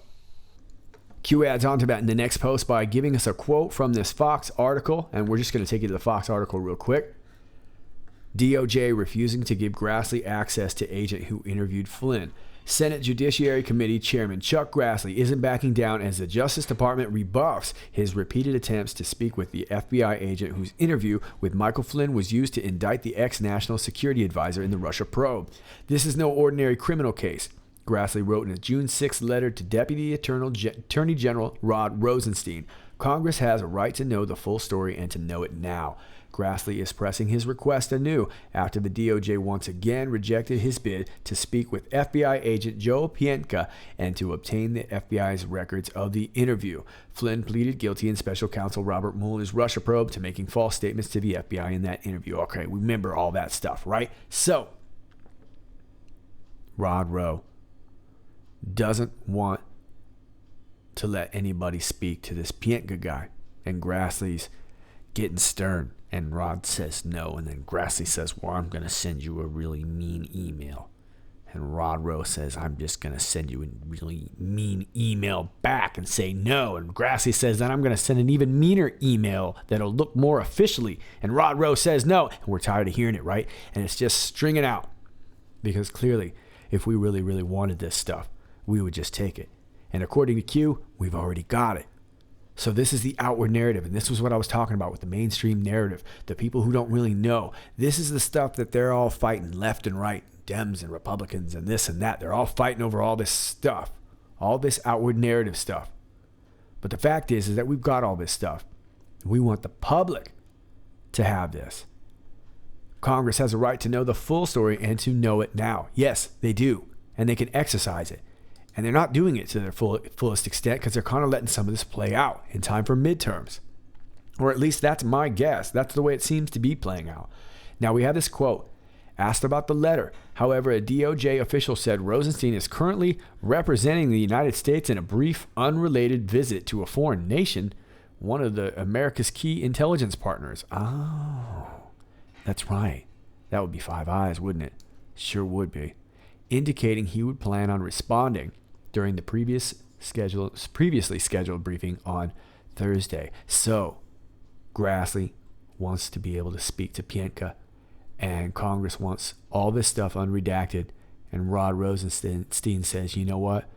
Q adds on to that in the next post by giving us a quote from this Fox article, and we're just going to take you to the Fox article real quick. DOJ refusing to give Grassley access to agent who interviewed Flynn. Senate Judiciary Committee Chairman Chuck Grassley isn't backing down as the Justice Department rebuffs his repeated attempts to speak with the FBI agent whose interview with Michael Flynn was used to indict the ex-national security advisor in the Russia probe. This is no ordinary criminal case, Grassley wrote in a June 6th letter to Deputy Attorney General Rod Rosenstein. Congress has a right to know the full story and to know it now. Grassley is pressing his request anew after the DOJ once again rejected his bid to speak with FBI agent Joe Pientka and to obtain the FBI's records of the interview. Flynn pleaded guilty in special counsel Robert Mueller's Russia probe to making false statements to the FBI in that interview. Okay, remember all that stuff, right? So, Rod Rowe doesn't want to let anybody speak to this Pientka guy, and Grassley's getting stern. And Rod says no, and then Grassley says, well, I'm going to send you a really mean email. And Rod Rowe says, I'm just going to send you a really mean email back and say no. And Grassley says, then I'm going to send an even meaner email that'll look more officially. And Rod Rowe says no. And we're tired of hearing it, right? And it's just stringing out. Because clearly, if we really, really wanted this stuff, we would just take it. And according to Q, we've already got it. So this is the outward narrative, and this was what I was talking about with the mainstream narrative, the people who don't really know. This is the stuff that they're all fighting left and right, Dems and Republicans and this and that. They're all fighting over all this stuff, all this outward narrative stuff. But the fact is that we've got all this stuff. We want the public to have this. Congress has a right to know the full story and to know it now. Yes, they do, and they can exercise it. And they're not doing it to their fullest extent because they're kind of letting some of this play out in time for midterms. Or at least that's my guess. That's the way it seems to be playing out. Now we have this quote. Asked about the letter. However, a DOJ official said Rosenstein is currently representing the United States in a brief, unrelated visit to a foreign nation, one of America's key intelligence partners. Oh, that's right. That would be Five Eyes, wouldn't it? Sure would be. Indicating he would plan on responding during the previously scheduled briefing on Thursday. So, Grassley wants to be able to speak to Pientka, and Congress wants all this stuff unredacted, and Rod Rosenstein says, you know what?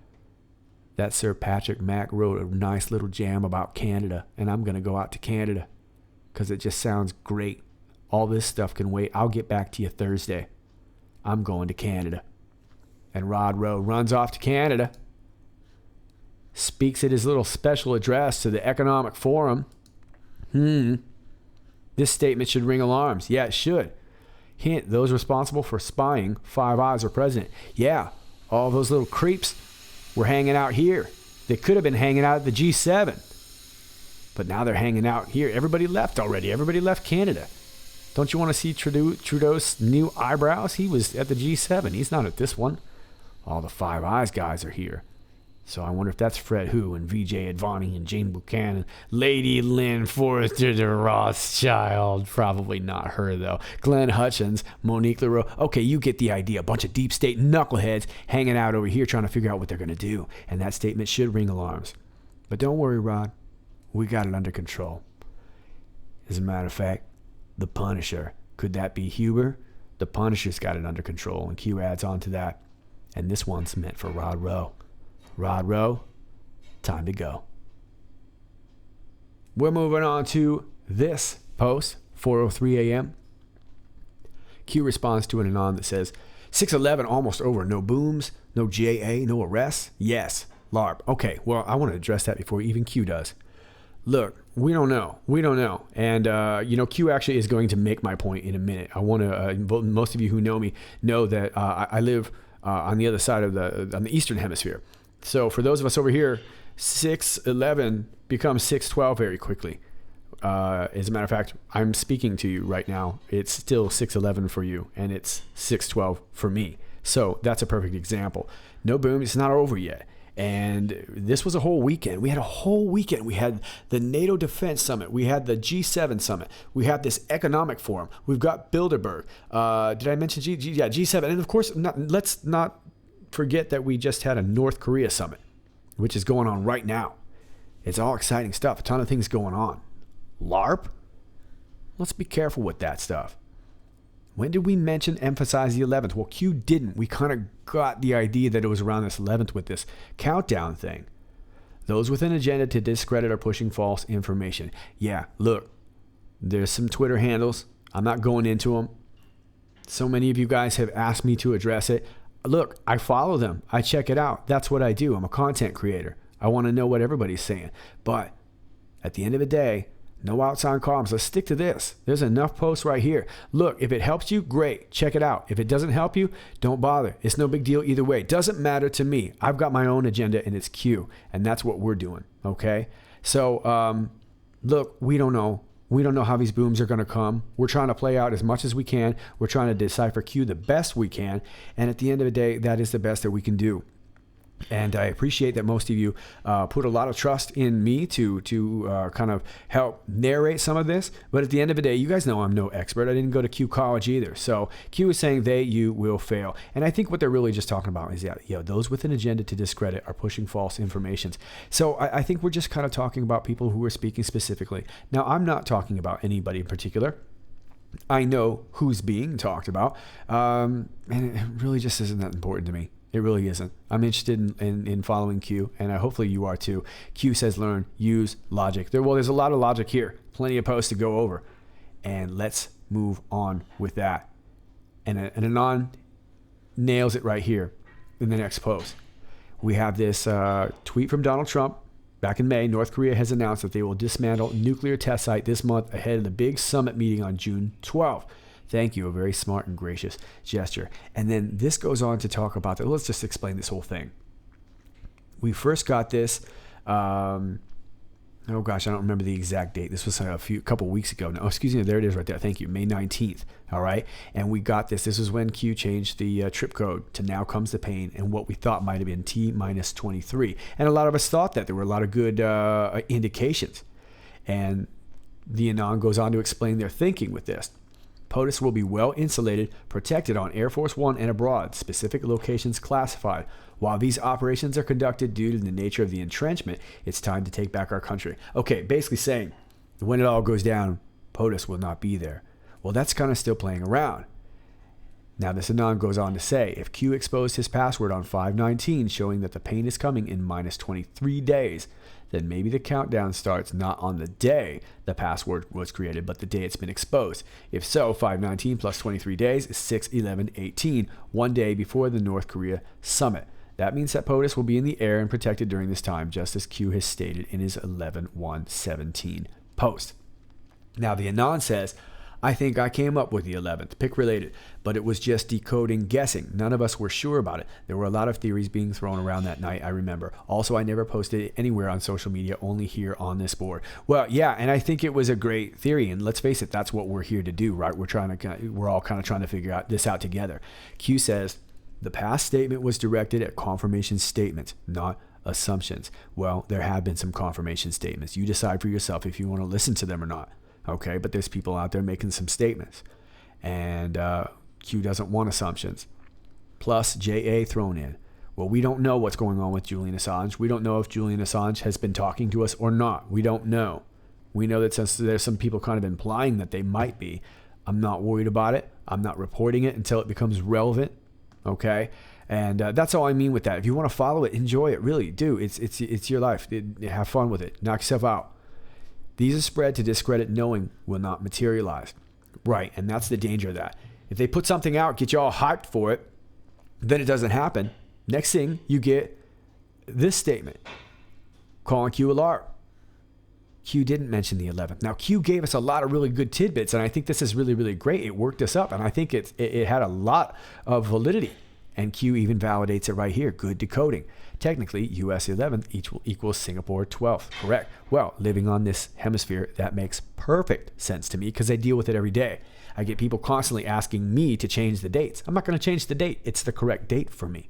That Sir Patrick Mack wrote a nice little jam about Canada, and I'm going to go out to Canada because it just sounds great. All this stuff can wait. I'll get back to you Thursday. I'm going to Canada. And Rod Rowe runs off to Canada, speaks at his little special address to the Economic Forum. This statement should ring alarms. Yeah, it should. Hint, those responsible for spying Five Eyes are president. Yeah, all those little creeps were hanging out here. They could have been hanging out at the G7. But now they're hanging out here. Everybody left already. Everybody left Canada. Don't you want to see Trudeau's new eyebrows? He was at the G7. He's not at this one. All the Five Eyes guys are here. So I wonder if that's Fred Hu and VJ Advani and Jane Buchanan, Lady Lynn Forrester de Rothschild. Probably not her, though. Glenn Hutchins, Monique Leroux. Okay, you get the idea. A bunch of deep state knuckleheads hanging out over here trying to figure out what they're going to do. And that statement should ring alarms. But don't worry, Rod. We got it under control. As a matter of fact, the Punisher. Could that be Huber? The Punisher's got it under control, and Q adds on to that. And this one's meant for Rod Rowe. Rod Rowe, time to go. We're moving on to this post, 4:03 a.m. Q responds to an Anon that says, 6/11 almost over. No booms, no JA, no arrests? Yes. LARP. Okay, well, I want to address that before even Q does. Look, we don't know. And, Q actually is going to make my point in a minute. I want to, most of you who know me know that I live on the other side of on the Eastern Hemisphere. So for those of us over here, 6/11 becomes 6/12 very quickly. As a matter of fact, I'm speaking to you right now. It's still 6/11 for you, and it's 6/12 for me. So that's a perfect example. No boom, it's not over yet. And this was a whole weekend. We had a whole weekend. We had the NATO Defense Summit. We had the G7 Summit. We had this economic forum. We've got Bilderberg. Did I mention G7? And of course, let's not forget that we just had a North Korea Summit, which is going on right now. It's all exciting stuff. A ton of things going on. LARP? Let's be careful with that stuff. When did we emphasize the 11th? Well, Q didn't. We kind of got the idea that it was around this 11th with this countdown thing. Those with an agenda to discredit are pushing false information. Yeah, look, there's some Twitter handles. I'm not going into them. So many of you guys have asked me to address it. Look, I follow them. I check it out. That's what I do. I'm a content creator. I want to know what everybody's saying. But at the end of the day, no outside columns. Let's stick to this. There's enough posts right here. Look, if it helps you, great. Check it out. If it doesn't help you, don't bother. It's no big deal either way. It doesn't matter to me. I've got my own agenda, and it's Q. And that's what we're doing, okay? So, look, we don't know. We don't know how these booms are going to come. We're trying to play out as much as we can. We're trying to decipher Q the best we can. And at the end of the day, that is the best that we can do. And I appreciate that most of you put a lot of trust in me to kind of help narrate some of this. But at the end of the day, you guys know I'm no expert. I didn't go to Q college either. So Q is saying you will fail. And I think what they're really just talking about is those with an agenda to discredit are pushing false information. So I think we're just kind of talking about people who are speaking specifically. Now, I'm not talking about anybody in particular. I know who's being talked about. And it really just isn't that important to me. It really isn't. I'm interested in following Q, and hopefully you are too. Q says learn, use logic. There's a lot of logic here. Plenty of posts to go over. And let's move on with that. And Anon nails it right here in the next post. We have this tweet from Donald Trump. Back in May, North Korea has announced that they will dismantle nuclear test site this month ahead of the big summit meeting on June 12th. Thank you, a very smart and gracious gesture. And then this goes on to talk about that. Let's just explain this whole thing. We first got this, I don't remember the exact date. This was a couple weeks ago. No, excuse me, there it is right there. Thank you, May 19th. All right, and we got this. This was when Q changed the trip code to Now Comes the Pain, and what we thought might have been T-23. And a lot of us thought that there were a lot of good indications. And the Anon goes on to explain their thinking with this. POTUS will be well insulated, protected on Air Force One and abroad, specific locations classified. While these operations are conducted due to the nature of the entrenchment, it's time to take back our country. Okay, basically saying, when it all goes down, POTUS will not be there. Well, that's kind of still playing around. Now, this Anon goes on to say, if Q exposed his password on 5/19, showing that the pain is coming in minus 23 days, then maybe the countdown starts not on the day the password was created, but the day it's been exposed. If so, 5/19 plus 23 days is 6/11/18, one day before the North Korea summit. That means that POTUS will be in the air and protected during this time, just as Q has stated in his 11/1/17 post. Now, the Anon says, I think I came up with the 11th, pick related, but it was just decoding guessing. None of us were sure about it. There were a lot of theories being thrown around that night, I remember. Also, I never posted it anywhere on social media, only here on this board. Well, yeah, and I think it was a great theory, and let's face it, that's what we're here to do, right? We're all kind of trying to figure this out together. Q says, the past statement was directed at confirmation statements, not assumptions. Well, there have been some confirmation statements. You decide for yourself if you want to listen to them or not. Okay, but there's people out there making some statements. And Q doesn't want assumptions. Plus JA thrown in. Well, we don't know what's going on with Julian Assange. We don't know if Julian Assange has been talking to us or not. We don't know. We know that since there's some people kind of implying that they might be, I'm not worried about it. I'm not reporting it until it becomes relevant. Okay? And that's all I mean with that. If you want to follow it, enjoy it. Really do. It's your life. Have fun with it. Knock yourself out. These are spread to discredit knowing will not materialize. Right. And that's the danger of that. If they put something out, get you all hyped for it, then it doesn't happen. Next thing you get this statement. Calling Q alert. Q didn't mention the 11th. Now, Q gave us a lot of really good tidbits, and I think this is really, really great. It worked us up, and I think it had a lot of validity. And Q even validates it right here. Good decoding. Technically, US 11th equals Singapore 12th. Correct. Well, living on this hemisphere, that makes perfect sense to me because I deal with it every day. I get people constantly asking me to change the dates. I'm not going to change the date. It's the correct date for me.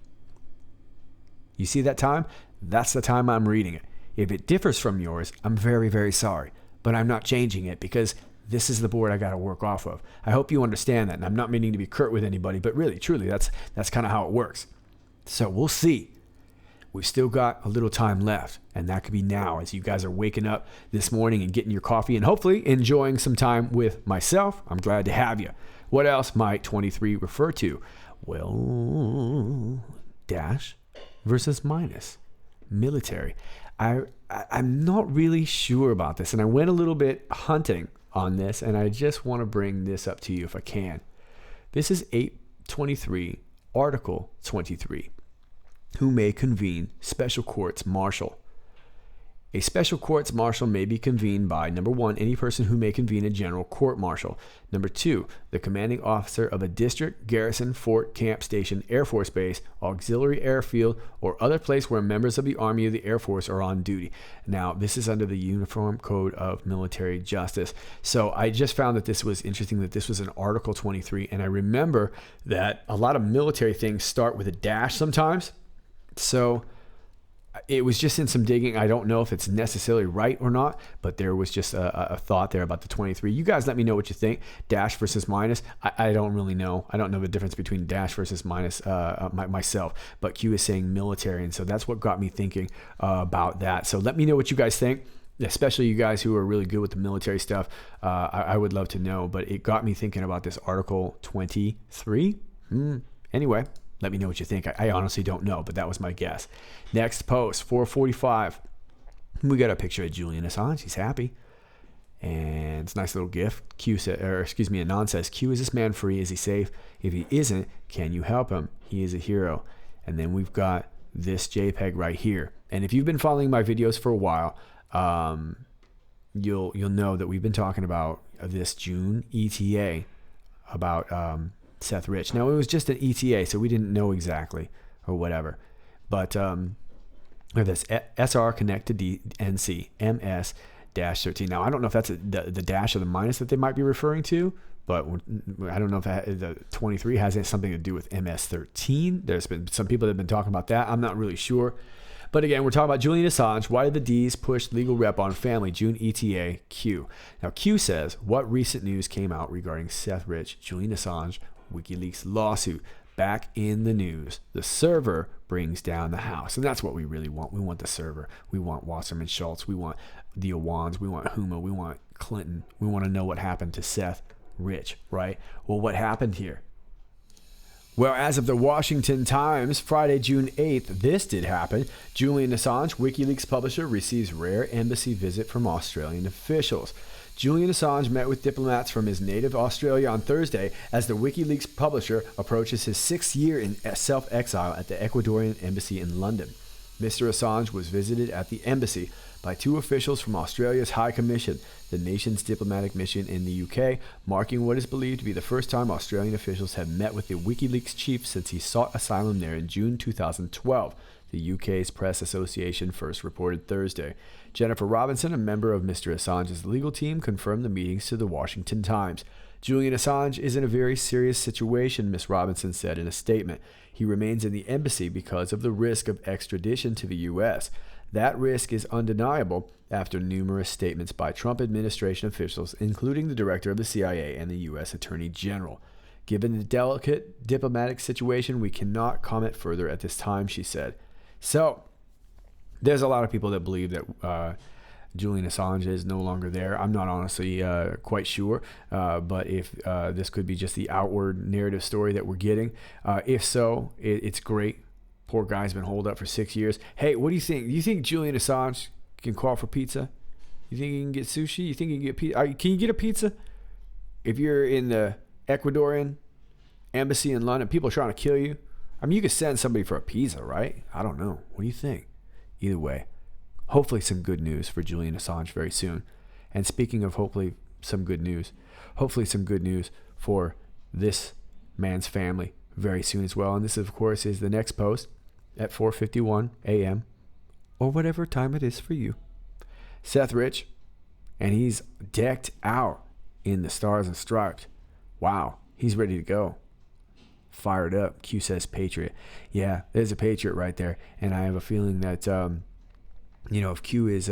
You see that time? That's the time I'm reading it. If it differs from yours, I'm very, very sorry. But I'm not changing it because this is the board I got to work off of. I hope you understand that. And I'm not meaning to be curt with anybody, but really, truly, that's kind of how it works. So we'll see. We've still got a little time left, and that could be now as you guys are waking up this morning and getting your coffee and hopefully enjoying some time with myself. I'm glad to have you. What else might 23 refer to? Well, dash versus minus. Military. I'm not really sure about this, and I went a little bit hunting on this, and I just want to bring this up to you if I can. This is 823, Article 23. Who may convene special courts martial? A special courts martial may be convened by, number one, any person who may convene a general court martial. Number two, the commanding officer of a district, garrison, fort, camp, station, Air Force base, auxiliary airfield, or other place where members of the Army or the Air Force are on duty. Now, this is under the Uniform Code of Military Justice. So I just found that this was interesting that this was an Article 23, and I remember that a lot of military things start with a dash sometimes. So it was just in some digging. I don't know if it's necessarily right or not, but there was just a thought there about the 23. You guys let me know what you think. Dash versus minus. I don't really know. I don't know the difference between dash versus minus myself, but Q is saying military. And so that's what got me thinking about that. So let me know what you guys think, especially you guys who are really good with the military stuff. I would love to know, but it got me thinking about this Article 23. Anyway. Let me know what you think. I honestly don't know, but that was my guess. Next post, 445. We got a picture of Julian Assange. He's happy. And it's a nice little GIF. Anon says, Q, is this man free? Is he safe? If he isn't, can you help him? He is a hero. And then we've got this JPEG right here. And if you've been following my videos for a while, you'll know that we've been talking about this June ETA about Seth Rich. Now, it was just an ETA, so we didn't know exactly or whatever. But this SR connect to DNC MS-13. Now, I don't know if that's the dash or the minus that they might be referring to, but I don't know if the 23 has something to do with MS-13. There's been some people that have been talking about that. I'm not really sure. But again, we're talking about Julian Assange. Why did the D's push legal rep on family? June ETA Q. Now, Q says, what recent news came out regarding Seth Rich, Julian Assange, WikiLeaks lawsuit? Back in the news, the server brings down the house. And that's what we really want. We want the server. We want Wasserman Schultz. We want the Awans. We want Huma. We want Clinton. We want to know what happened to Seth Rich, right? Well, what happened here? Well, as of the Washington Times, Friday, June 8th, this did happen. Julian Assange, WikiLeaks publisher, receives rare embassy visit from Australian officials. Julian Assange met with diplomats from his native Australia on Thursday as the WikiLeaks publisher approaches his 6th year in self-exile at the Ecuadorian embassy in London. Mr. Assange was visited at the embassy by two officials from Australia's High Commission, the nation's diplomatic mission in the UK, marking what is believed to be the first time Australian officials have met with the WikiLeaks chief since he sought asylum there in June 2012, the UK's Press Association first reported Thursday. Jennifer Robinson, a member of Mr. Assange's legal team, confirmed the meetings to the Washington Times. Julian Assange is in a very serious situation, Ms. Robinson said in a statement. He remains in the embassy because of the risk of extradition to the U.S. That risk is undeniable after numerous statements by Trump administration officials, including the director of the CIA and the U.S. Attorney General. Given the delicate diplomatic situation, we cannot comment further at this time, she said. So, there's a lot of people that believe that Julian Assange is no longer there. I'm not honestly quite sure, but if this could be just the outward narrative story that we're getting. If so, it's great. Poor guy's been holed up for 6 years. Hey, what do you think? Do you think Julian Assange can call for pizza? You think he can get sushi? You think he can get pizza? Can you get a pizza? If you're in the Ecuadorian embassy in London, people are trying to kill you. I mean, you could send somebody for a pizza, right? I don't know. What do you think? Either way, hopefully some good news for Julian Assange very soon. And speaking of hopefully some good news for this man's family very soon as well. And this, of course, is the next post at 4:51 a.m. or whatever time it is for you. Seth Rich, and he's decked out in the Stars and Stripes. Wow, he's ready to go. Fired up. Q says Patriot. Yeah, there's a Patriot right there. And I have a feeling that, if Q is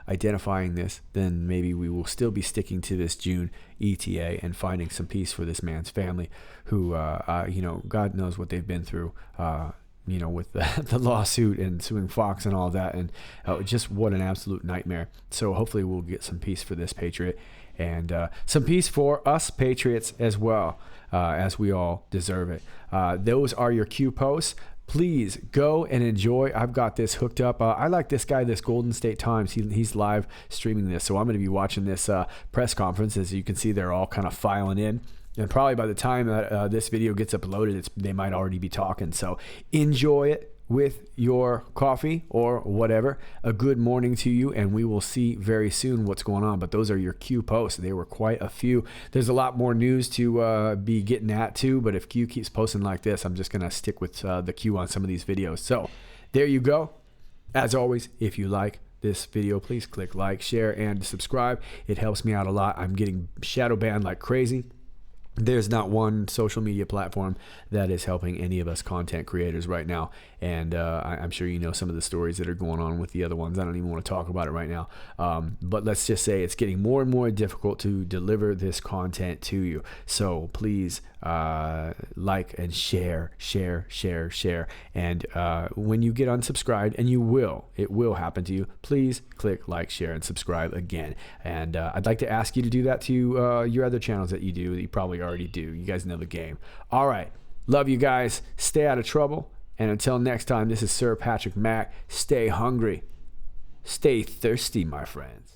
identifying this, then maybe we will still be sticking to this June ETA and finding some peace for this man's family who, God knows what they've been through, with the lawsuit and suing Fox and all that. And just what an absolute nightmare. So hopefully we'll get some peace for this Patriot and some peace for us Patriots as well, as we all deserve it. Those are your Q posts. Please go and enjoy. I've got this hooked up. I like this guy, this Golden State Times. He's live streaming this. So I'm going to be watching this press conference. As you can see, they're all kind of filing in. And probably by the time that this video gets uploaded, they might already be talking. So enjoy it with your coffee or whatever. A good morning to you, and we will see very soon what's going on. But those are your Q posts. There were quite a few. There's a lot more news to be getting at too, but if Q keeps posting like this, I'm just going to stick with the Q on some of these videos. So there you go. As always, if you like this video, please click like, share, and subscribe. It helps me out a lot. I'm getting shadow banned like crazy. There's not one social media platform that is helping any of us content creators right now. And I'm sure you know some of the stories that are going on with the other ones. I don't even want to talk about it right now. But let's just say it's getting more and more difficult to deliver this content to you. So please like and share. And when you get unsubscribed, and it will happen to you, please click like, share, and subscribe again. And I'd like to ask you to do that to your other channels that you probably already do. You guys know the game. All right. Love you guys. Stay out of trouble. And until next time, this is Sir Patrick Mack. Stay hungry. Stay thirsty, my friends.